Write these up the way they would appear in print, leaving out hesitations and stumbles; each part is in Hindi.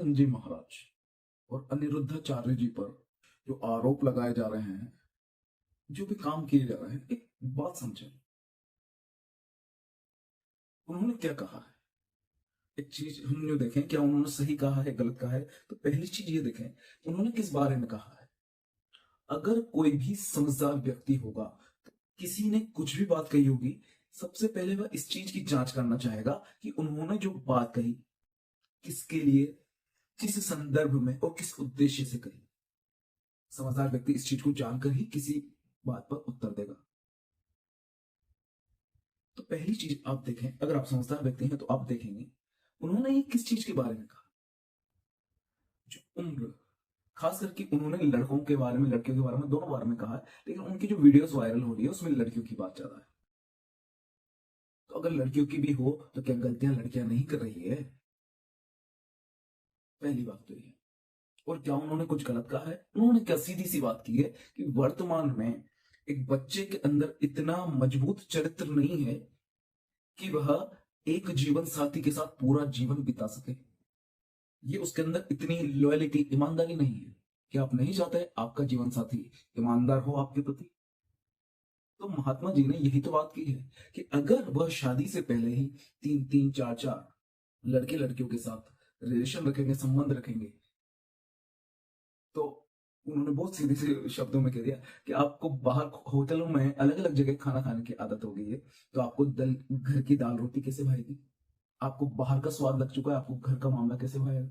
दयानंद जी महाराज और अनिरुद्धाचार्य जी पर जो आरोप लगाए जा रहे हैं, जो भी काम किए जा रहे हैं, एक बात समझें, उन्होंने क्या कहा है। एक चीज हम जो देखें, क्या उन्होंने सही कहा है, गलत कहा है। तो पहली चीज ये देखें, उन्होंने किस बारे में कहा है। अगर कोई भी समझदार व्यक्ति होगा, तो किसी ने कुछ भी बात कही होगी, सबसे पहले वह इस चीज की जांच करना चाहेगा कि उन्होंने जो बात कही किसके लिए, किस संदर्भ में और किस उद्देश्य से कही। समझदार व्यक्ति इस चीज को जानकर ही किसी बात पर उत्तर देगा। तो पहली चीज आप देखें, अगर आप समझदार व्यक्ति हैं तो आप देखेंगे उन्होंने ये किस चीज के बारे में कहा। जो उम्र, खास करके उन्होंने लड़कों के बारे में, लड़कियों के बारे में, दोनों बारे में कहा है, लेकिन उनकी जो वीडियोस वायरल हो रही है उसमें लड़कियों की बात ज्यादा है। तो अगर लड़कियों की भी हो तो क्या गलतियां लड़कियां नहीं कर रही है। पहली बात तो ये। और क्या उन्होंने कुछ गलत कहा है? उन्होंने क्या सीधी सी बात की है कि वर्तमान में एक बच्चे के अंदर इतना मजबूत चरित्र नहीं है कि वह एक जीवन साथी के साथ पूरा जीवन बिता सके। ये उसके अंदर इतनी लॉयलिटी, ईमानदारी नहीं है कि आप नहीं चाहते आपका जीवन साथी ईमानदार हो आपके प्रति। तो महात्मा जी ने यही तो बात की है कि अगर वह शादी से पहले ही तीन तीन चार चार लड़के लड़कियों के साथ रिलेशन रखेंगे, संबंध रखेंगे, तो उन्होंने बहुत सीधे से शब्दों में कह दिया कि आपको बाहर होटलों में अलग अलग जगह खाना खाने की आदत हो गई है, तो आपको घर की दाल रोटी कैसे भाएगी। आपको बाहर का स्वाद लग चुका है, आपको घर का मामला कैसे भाएगा।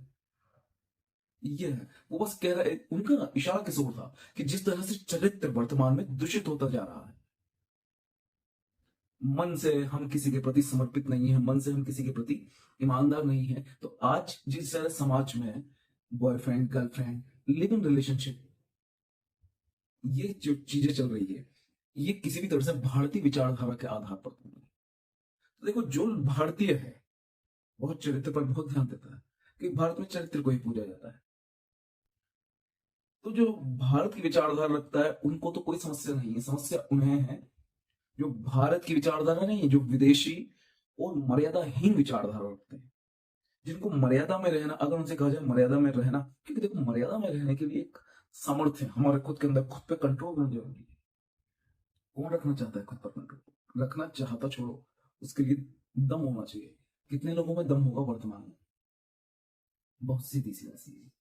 ये है, वो बस कह रहा है, उनका इशारा किस ओर था कि जिस तरह से चरित्र वर्तमान में दूषित होता जा रहा है, मन से हम किसी के प्रति समर्पित नहीं है, मन से हम किसी के प्रति ईमानदार नहीं है। तो आज जिस तरह समाज में boyfriend girlfriend live in relationship, ये जो चीजें चल रही है, ये किसी भी तरह से भारतीय विचारधारा के आधार पर नहीं है। तो देखो, जो भारतीय है बहुत चरित्र पर बहुत ध्यान देता है कि भारत में चरित्र को ही पूजा जाता है। तो जो भारत की विचारधारा रखता है उनको तो कोई समस्या नहीं है, समस्या उन्हें है जो भारत की विचारधारा नहीं है, जो विदेशी और मर्यादाहीन विचारधारा रखते हैं, जिनको मर्यादा में रहना, अगर उनसे कहा जाए मर्यादा में रहना, क्योंकि देखो मर्यादा में रहने के लिए एक सामर्थ्य हमारे खुद के अंदर, खुद पे कंट्रोल होना जरूरी है। कौन रखना चाहता है खुद पर कंट्रोल? रखना चाहता छोड़ो, उसके लिए दम होना चाहिए। कितने लोगों में दम होगा वर्तमान में? बहुत सीधी सी ऐसी है।